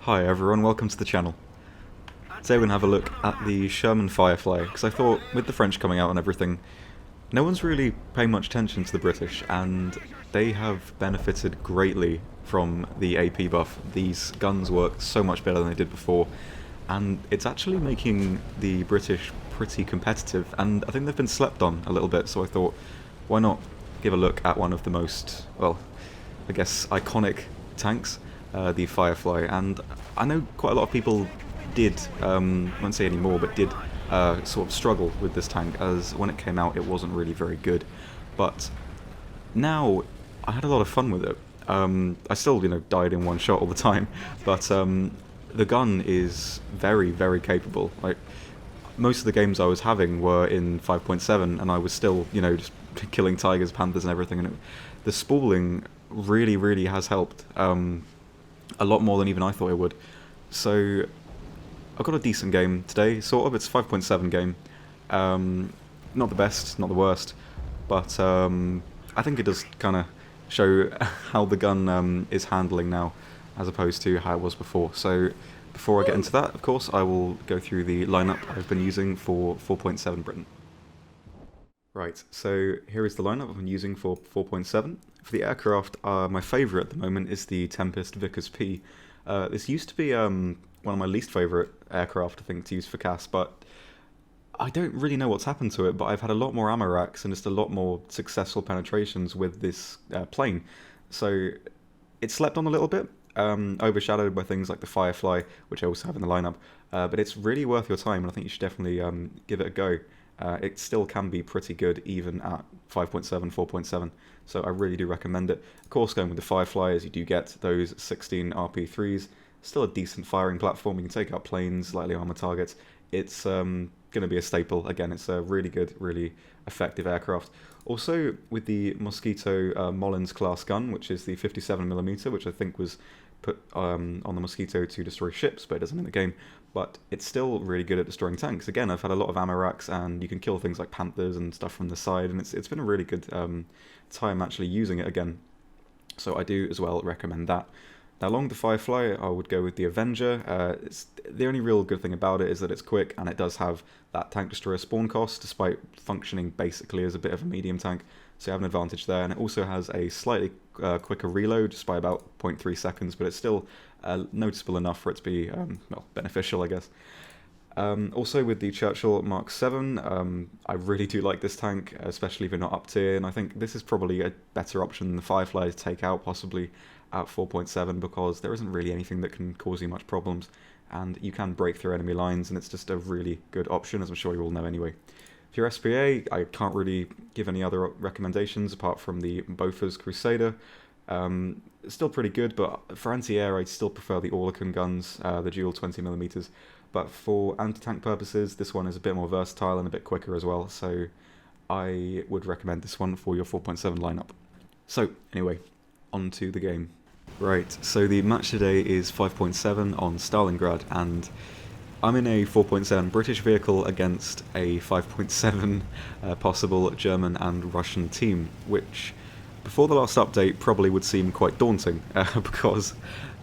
Hi everyone, welcome to the channel. Today we're going to have a look at the Sherman Firefly, because I thought with the French coming out and everything, no one's really paying much attention to the British, and they have benefited greatly from the AP buff. These guns work so much better than they did before, and it's actually making the British pretty competitive, and I think they've been slept on a little bit, so I thought, why not give a look at one of the most, well, I guess, iconic tanks, the Firefly. And I know quite a lot of people did, won't say any more, but did sort of struggle with this tank, as when it came out it wasn't really very good. But now I had a lot of fun with it. I still, died in one shot all the time, but the gun is very, very capable. Like, most of the games I was having were in 5.7, and I was still, just killing tigers, panthers, and everything. And the spooling really, really has helped a lot more than even I thought it would. So I got a decent game today, sort of. It's a 5.7 game. Not the best, not the worst, but I think it does kind of show how the gun is handling now, as opposed to how it was before. So before I get into that, of course, I will go through the lineup I've been using for 4.7 Britain. Right, so here is the lineup I've been using for 4.7. For the aircraft, my favourite at the moment is the Tempest Vickers P. This used to be one of my least favourite aircraft, I think, to use for CAS, but I don't really know what's happened to it, but I've had a lot more ammo racks and just a lot more successful penetrations with this plane. So it slept on a little bit, overshadowed by things like the Firefly, which I also have in the lineup, but it's really worth your time, and I think you should definitely give it a go. It still can be pretty good even at 5.7, 4.7, so I really do recommend it. Of course, going with the Firefly, as you do get those 16 RP3s, still a decent firing platform. You can take out planes, lightly armoured targets. It's going to be a staple. Again, it's a really good, really effective aircraft. Also, with the Mosquito Mollins class gun, which is the 57mm, which I think was put on the Mosquito to destroy ships, but it doesn't in the game. But it's still really good at destroying tanks. Again, I've had a lot of ammo racks, and you can kill things like panthers and stuff from the side, and it's been a really good time actually using it again. So I do as well recommend that. Now, along the Firefly, I would go with the Avenger. The only real good thing about it is that it's quick, and it does have that tank destroyer spawn cost, despite functioning basically as a bit of a medium tank. So you have an advantage there, and it also has a slightly quicker reload, just by about 0.3 seconds, but it's still noticeable enough for it to be well, beneficial, I guess. Also with the Churchill Mark 7, I really do like this tank, especially if you're not up tier, and I think this is probably a better option than the Firefly to take out, possibly at 4.7, because there isn't really anything that can cause you much problems, and you can break through enemy lines, and it's just a really good option, as I'm sure you all know anyway. For your SPA, I can't really give any other recommendations apart from the Bofors Crusader. Still pretty good, but for anti-air I still prefer the Orlikon guns, the dual 20mm. But for anti-tank purposes, this one is a bit more versatile and a bit quicker as well, so I would recommend this one for your 4.7 lineup. So, anyway, on to the game. Right, so the match today is 5.7 on Stalingrad, and I'm in a 4.7 British vehicle against a 5.7 possible German and Russian team, which before the last update probably would seem quite daunting, because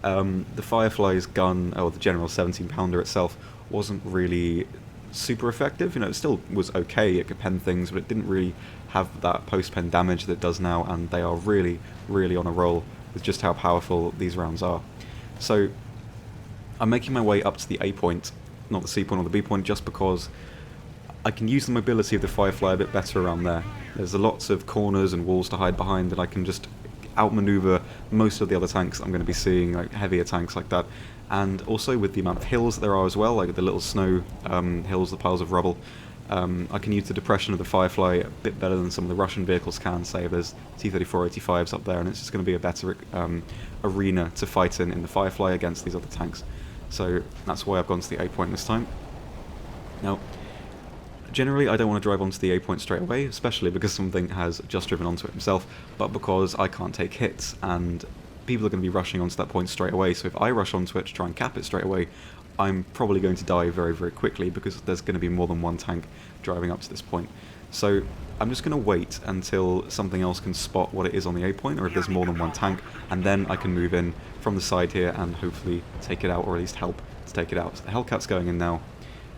the Firefly's gun, or the General 17-pounder itself, wasn't really super effective. It still was okay, it could pen things, but it didn't really have that post-pen damage that it does now, and they are really, really on a roll with just how powerful these rounds are. So I'm making my way up to the A point, not the C point or the B point, just because I can use the mobility of the Firefly a bit better around there. There's lots of corners and walls to hide behind that I can just outmaneuver most of the other tanks I'm going to be seeing, like heavier tanks like that. And also with the amount of hills that there are as well, like the little snow hills, the piles of rubble, I can use the depression of the Firefly a bit better than some of the Russian vehicles can, say if there's T-34-85s up there, and it's just going to be a better arena to fight in the Firefly against these other tanks. So that's why I've gone to the A point this time. Now, generally I don't want to drive onto the A point straight away, especially because something has just driven onto it himself, but because I can't take hits, and people are going to be rushing onto that point straight away, so if I rush onto it to try and cap it straight away, I'm probably going to die very, very quickly, because there's going to be more than one tank driving up to this point. So I'm just going to wait until something else can spot what it is on the A point, or if there's more than one tank, and then I can move in from the side here and hopefully take it out, or at least help to take it out. So the Hellcat's going in now,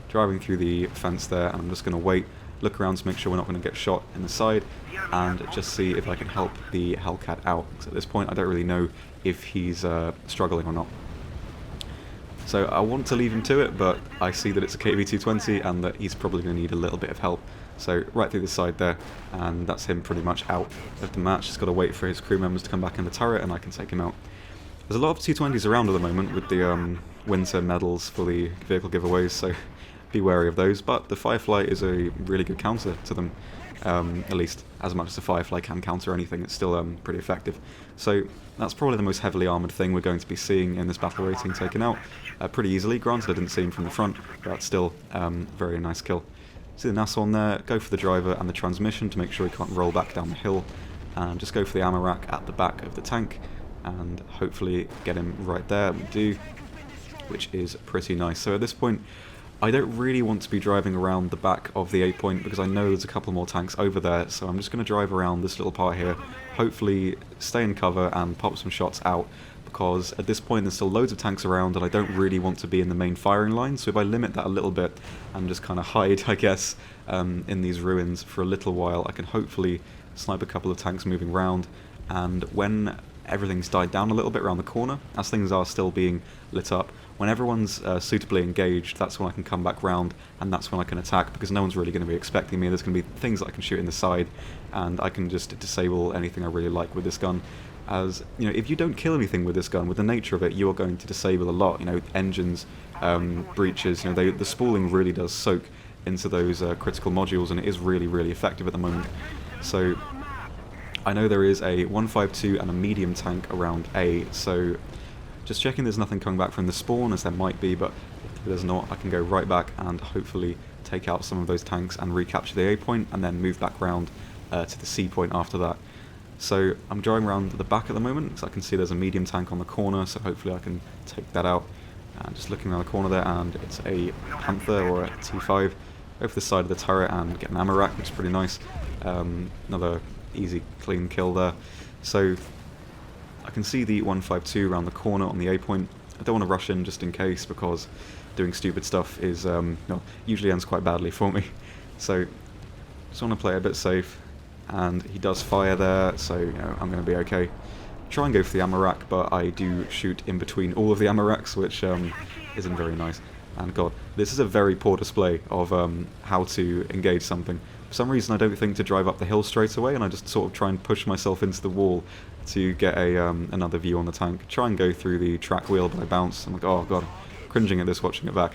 driving through the fence there, and I'm just going to wait, look around to make sure we're not going to get shot in the side, and just see if I can help the Hellcat out. Because at this point I don't really know if he's struggling or not. So I want to leave him to it, but I see that it's a KV-220 and that he's probably going to need a little bit of help. So right through the side there, and that's him pretty much out of the match. Just got to wait for his crew members to come back in the turret and I can take him out. There's a lot of 220s around at the moment with the winter medals for the vehicle giveaways, so be wary of those. But the Firefly is a really good counter to them, at least as much as the Firefly can counter anything, it's still pretty effective. So that's probably the most heavily armoured thing we're going to be seeing in this battle rating taken out pretty easily. Granted, I didn't see him from the front, but still very nice kill. See the Nashorn there, go for the driver and the transmission to make sure he can't roll back down the hill, and just go for the ammo rack at the back of the tank, and hopefully get him right there. We do, which is pretty nice. So at this point, I don't really want to be driving around the back of the A-point because I know there's a couple more tanks over there, so I'm just going to drive around this little part here, hopefully stay in cover and pop some shots out, because at this point there's still loads of tanks around and I don't really want to be in the main firing line. So if I limit that a little bit and just kind of hide, I guess, in these ruins for a little while, I can hopefully snipe a couple of tanks moving around, and when everything's died down a little bit around the corner, as things are still being lit up, when everyone's suitably engaged, that's when I can come back round, and that's when I can attack, because no one's really going to be expecting me. There's going to be things that I can shoot in the side, and I can just disable anything I really like with this gun. As, you know, if you don't kill anything with this gun, with the nature of it, you are going to disable a lot. You know, engines, breaches, you know, the spooling really does soak into those critical modules, and it is really, really effective at the moment. So I know there is a 152 and a medium tank around A, so just checking there's nothing coming back from the spawn, as there might be, but if there's not, I can go right back and hopefully take out some of those tanks and recapture the A point, and then move back round to the C point after that. So I'm driving around the back at the moment, because I can see there's a medium tank on the corner, so hopefully I can take that out. And just looking around the corner there, and it's a Panther or a T5. Go for the side of the turret and get an ammo rack, which is pretty nice. Another easy, clean kill there. So I can see the 152 around the corner on the A point. I don't want to rush in just in case, because doing stupid stuff is usually ends quite badly for me. So just want to play a bit safe, and he does fire there, so you know, I'm going to be okay. Try and go for the ammo rack, but I do shoot in between all of the ammo racks, which isn't very nice. And god, this is a very poor display of how to engage something. For some reason I don't think to drive up the hill straight away, and I just sort of try and push myself into the wall to get another view on the tank. Try and go through the track wheel, but I bounce. I'm like, oh god, cringing at this watching it back.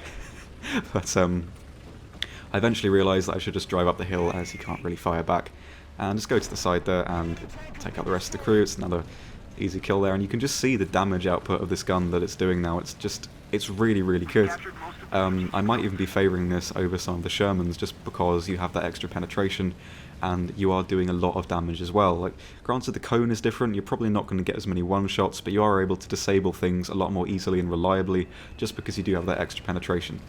But I eventually realised that I should just drive up the hill, as he can't really fire back, and just go to the side there and take out the rest of the crew. It's another easy kill there, and you can just see the damage output of this gun that it's doing now. It's really, really good. I might even be favouring this over some of the Shermans, just because you have that extra penetration and you are doing a lot of damage as well. Like, granted the cone is different, you're probably not going to get as many one-shots, but you are able to disable things a lot more easily and reliably just because you do have that extra penetration.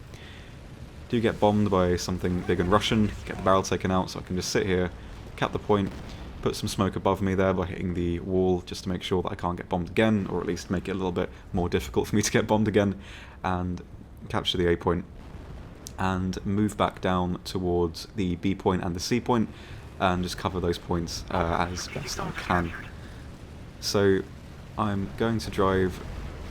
Do get bombed by something big and Russian, get the barrel taken out, so I can just sit here, cap the point, put some smoke above me there by hitting the wall just to make sure that I can't get bombed again, or at least make it a little bit more difficult for me to get bombed again, and capture the A point, and move back down towards the B point and the C point, and just cover those points as best I can. So I'm going to drive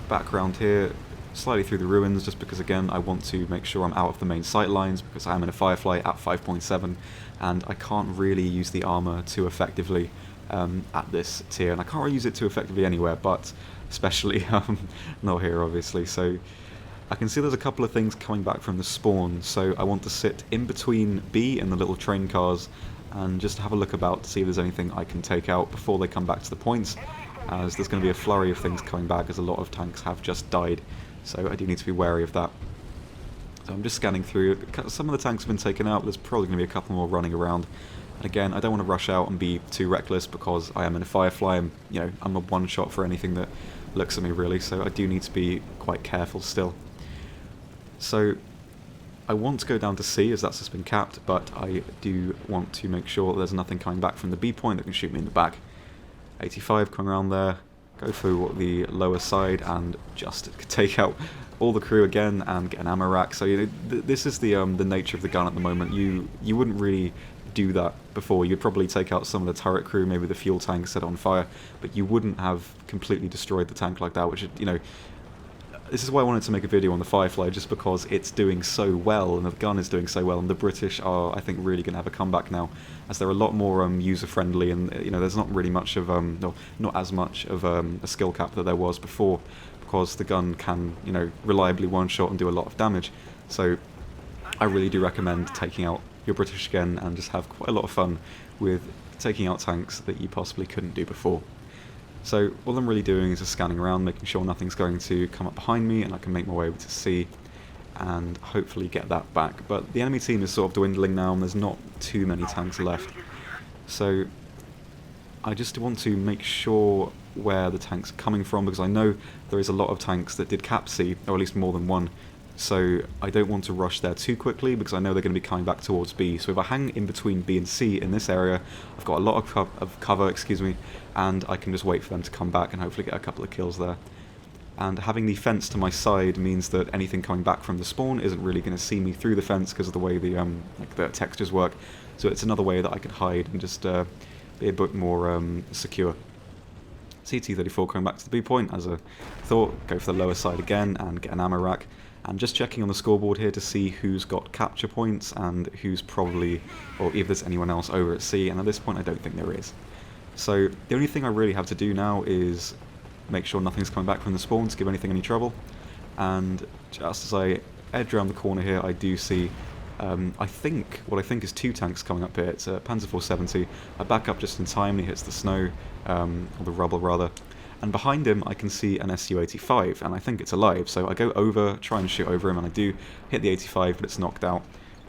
back around here, slightly through the ruins, just because again I want to make sure I'm out of the main sight lines, because I am in a Firefly at 5.7 and I can't really use the armour too effectively at this tier, and I can't really use it too effectively anywhere, but especially not here obviously. So I can see there's a couple of things coming back from the spawn, so I want to sit in between B and the little train cars and just have a look about to see if there's anything I can take out before they come back to the points, as there's going to be a flurry of things coming back, as a lot of tanks have just died, so I do need to be wary of that. So I'm just scanning through. Some of the tanks have been taken out, but there's probably going to be a couple more running around. And again, I don't want to rush out and be too reckless, because I am in a Firefly, and I'm a one-shot for anything that looks at me really, so I do need to be quite careful still. So I want to go down to C, as that's just been capped, but I do want to make sure that there's nothing coming back from the B point that can shoot me in the back. 85 coming around there, go through the lower side and just take out all the crew again and get an ammo rack. So this is the nature of the gun at the moment. You wouldn't really do that before. You'd probably take out some of the turret crew, maybe the fuel tank, set it on fire, but you wouldn't have completely destroyed the tank like that, which, this is why I wanted to make a video on the Firefly, just because it's doing so well, and the gun is doing so well, and the British are, I think, really going to have a comeback now, as they're a lot more user-friendly, and there's not really much of, no, not as much of a skill cap that there was before, because the gun can, reliably one-shot and do a lot of damage. So I really do recommend taking out your British again and just have quite a lot of fun with taking out tanks that you possibly couldn't do before. So all I'm really doing is just scanning around, making sure nothing's going to come up behind me, and I can make my way over to C and hopefully get that back. But the enemy team is sort of dwindling now, and there's not too many tanks left. So I just want to make sure where the tanks are coming from, because I know there is a lot of tanks that did cap C, or at least more than one. So I don't want to rush there too quickly, because I know they're going to be coming back towards B. So if I hang in between B and C in this area, I've got a lot of cover, and I can just wait for them to come back and hopefully get a couple of kills there. And having the fence to my side means that anything coming back from the spawn isn't really going to see me through the fence because of the way the textures work. So it's another way that I can hide and just be a bit more secure. CT-34 coming back to the B point, as I thought, go for the lower side again and get an ammo rack. And just checking on the scoreboard here to see who's got capture points and who's probably, or if there's anyone else over at C, and at this point I don't think there is. So the only thing I really have to do now is make sure nothing's coming back from the spawn to give anything any trouble. And just as I edge around the corner here, I do see, what I think is two tanks coming up here. It's a Panzer 470. I back up just in time and he hits the snow, or the rubble rather. And behind him I can see an Su-85, and I think it's alive, so I go over, try and shoot over him, and I do hit the 85, but it's knocked out.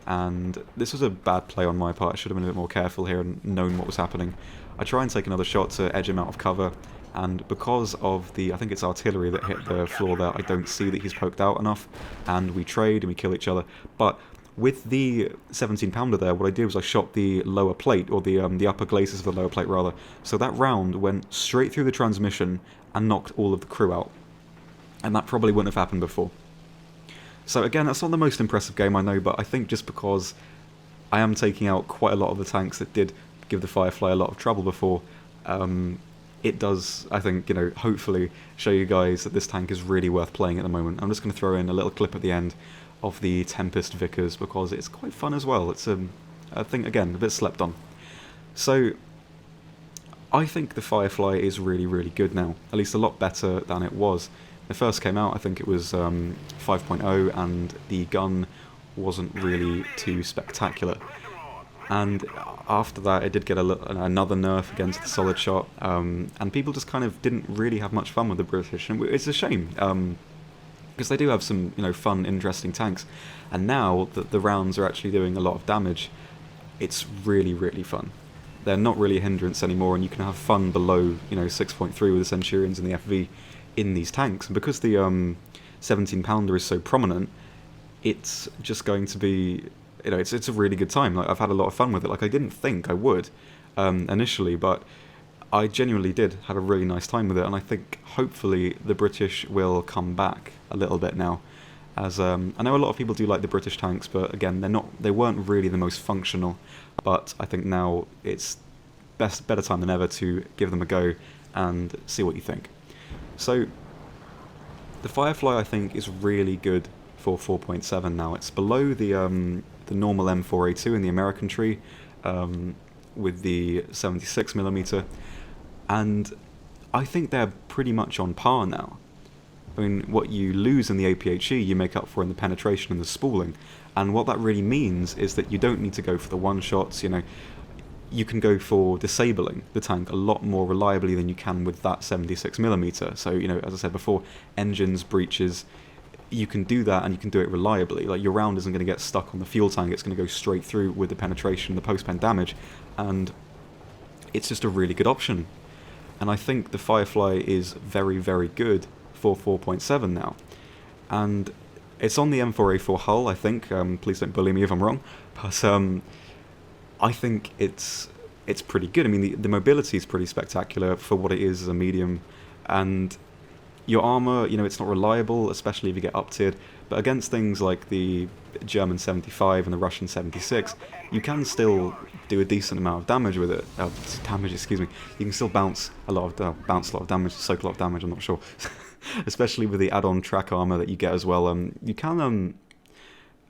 And this was a bad play on my part. I should have been a bit more careful here and known what was happening. I try and take another shot to edge him out of cover, and because of the, I think it's artillery that hit the floor there, I don't see that he's poked out enough, and we trade and we kill each other. But with the 17-pounder there, what I did was I shot the lower plate, or the upper glacis of the lower plate rather, so that round went straight through the transmission and knocked all of the crew out. And that probably wouldn't have happened before. So again, that's not the most impressive game, I know, but I think just because I am taking out quite a lot of the tanks that did give the Firefly a lot of trouble before, it does, I think, hopefully show you guys that this tank is really worth playing at the moment. I'm just going to throw in a little clip at the end of the Tempest Vickers, because it's quite fun as well. It's, I think, again, a bit slept on. So, I think the Firefly is really, really good now. At least a lot better than it was. When it first came out, I think it was 5.0, and the gun wasn't really too spectacular. And after that, it did get another nerf against the solid shot, and people just kind of didn't really have much fun with the British, and it's a shame. Because they do have some, fun, interesting tanks, and now that the rounds are actually doing a lot of damage, it's really, really fun. They're not really a hindrance anymore, and you can have fun below, 6.3 with the Centurions and the FV in these tanks. And because the 17-pounder is so prominent, it's just going to be, it's a really good time. Like, I've had a lot of fun with it. Like, I didn't think I would initially, but I genuinely did have a really nice time with it, and I think hopefully the British will come back a little bit now. As I know a lot of people do like the British tanks, but again, they weren't really the most functional. But I think now it's better time than ever to give them a go and see what you think. So the Firefly, I think, is really good for 4.7 now. It's below the normal M4A2 in the American tree, with the 76mm. And I think they're pretty much on par now. I mean, what you lose in the APHE, you make up for in the penetration and the spooling. And what that really means is that you don't need to go for the one-shots, you can go for disabling the tank a lot more reliably than you can with that 76mm. So, as I said before, engines, breaches, you can do that, and you can do it reliably. Like, your round isn't going to get stuck on the fuel tank, it's going to go straight through with the penetration and the post-pen damage, and it's just a really good option. And I think the Firefly is very, very good for 4.7 now. And it's on the M4A4 hull, I think. Please don't bully me if I'm wrong. But I think it's pretty good. I mean, the mobility is pretty spectacular for what it is as a medium. And your armor, you know, it's not reliable, especially if you get up-tiered, but against things like the German 75 and the Russian 76, you can still do a decent amount of damage with it. Excuse me. You can still bounce a lot of damage, soak a lot of damage, I'm not sure. Especially with the add-on track armor that you get as well. You can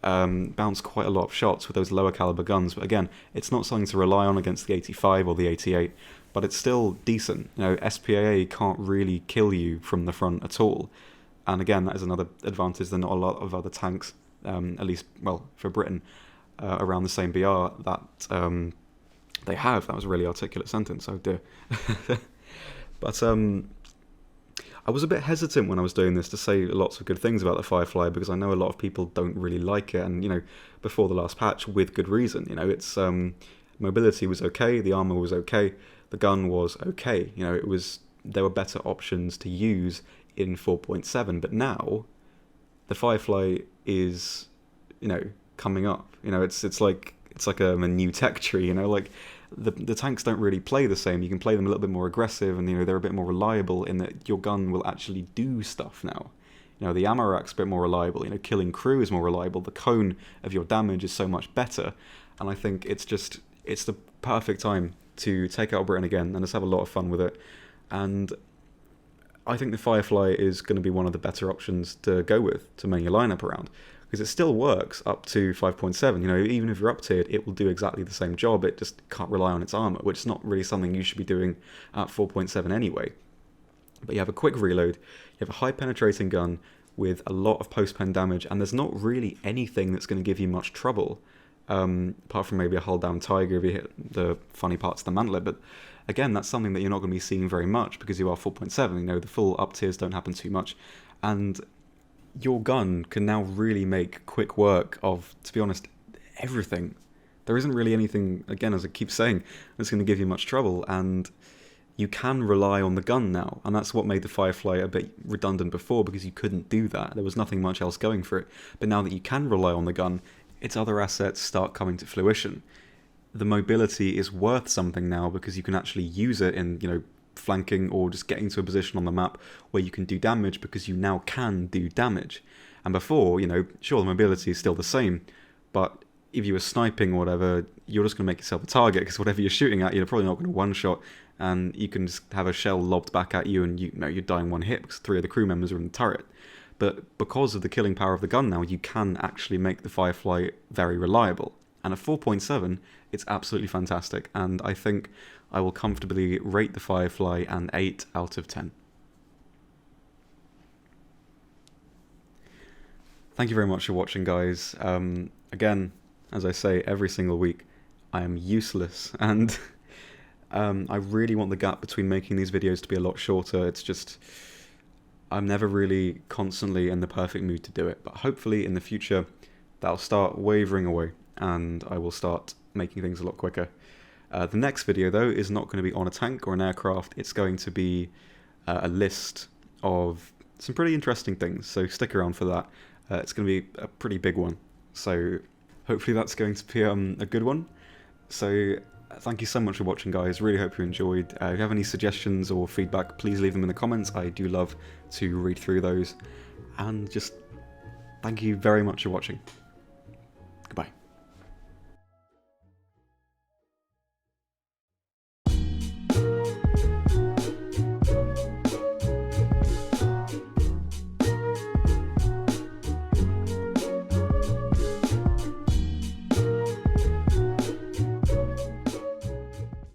bounce quite a lot of shots with those lower caliber guns, but again, it's not something to rely on against the 85 or the 88, but it's still decent. You know, SPAA can't really kill you from the front at all, and again, that is another advantage that not a lot of other tanks, at least, well, for Britain, around the same BR, that they have. That was a really articulate sentence, oh dear. But I was a bit hesitant when I was doing this to say lots of good things about the Firefly, because I know a lot of people don't really like it, and, you know, before the last patch, with good reason. You know, its mobility was okay, the armor was okay, the gun was okay. You know, there were better options to use in 4.7, but now the Firefly is, you know, coming up. You know, it's like a new tech tree. You know, like the tanks don't really play the same. You can play them a little bit more aggressive, and, you know, they're a bit more reliable in that your gun will actually do stuff now. You know, the ammo rack's a bit more reliable. You know, killing crew is more reliable. The cone of your damage is so much better, and I think it's the perfect time to take out Britain again and just have a lot of fun with it. And I think the Firefly is going to be one of the better options to go with to main your lineup around, because it still works up to 5.7. You know, even if you're up tiered, it will do exactly the same job. It just can't rely on its armor, which is not really something you should be doing at 4.7 anyway. But you have a quick reload, you have a high penetrating gun with a lot of post-pen damage, and there's not really anything that's going to give you much trouble, apart from maybe a hull down Tiger if you hit the funny parts of the mantlet. But again, that's something that you're not going to be seeing very much because you are 4.7. You know, the full up tiers don't happen too much, and your gun can now really make quick work of, to be honest, everything. There isn't really anything, again, as I keep saying, that's going to give you much trouble, and you can rely on the gun now, and that's what made the Firefly a bit redundant before, because you couldn't do that. There was nothing much else going for it. But now that you can rely on the gun, its other assets start coming to fruition. The mobility is worth something now, because you can actually use it in, you know, flanking or just getting to a position on the map where you can do damage, because you now can do damage. And before, you know, sure, the mobility is still the same, but if you were sniping or whatever, you're just going to make yourself a target, because whatever you're shooting at, you're probably not going to one-shot, and you can just have a shell lobbed back at you, and you know you're dying one hit because 3 of the crew members are in the turret. But because of the killing power of the gun now, you can actually make the Firefly very reliable. And at 4.7, it's absolutely fantastic, and I think I will comfortably rate the Firefly an 8 out of 10. Thank you very much for watching, guys. Again, as I say every single week, I am useless, and I really want the gap between making these videos to be a lot shorter. It's just, I'm never really constantly in the perfect mood to do it, but hopefully in the future that'll start wavering away, and I will start making things a lot quicker. The next video, though, is not going to be on a tank or an aircraft. It's going to be a list of some pretty interesting things, so stick around for that. It's going to be a pretty big one, so hopefully that's going to be a good one. So thank you so much for watching, guys. Really hope you enjoyed. If you have any suggestions or feedback, please leave them in the comments. I do love to read through those. And just thank you very much for watching.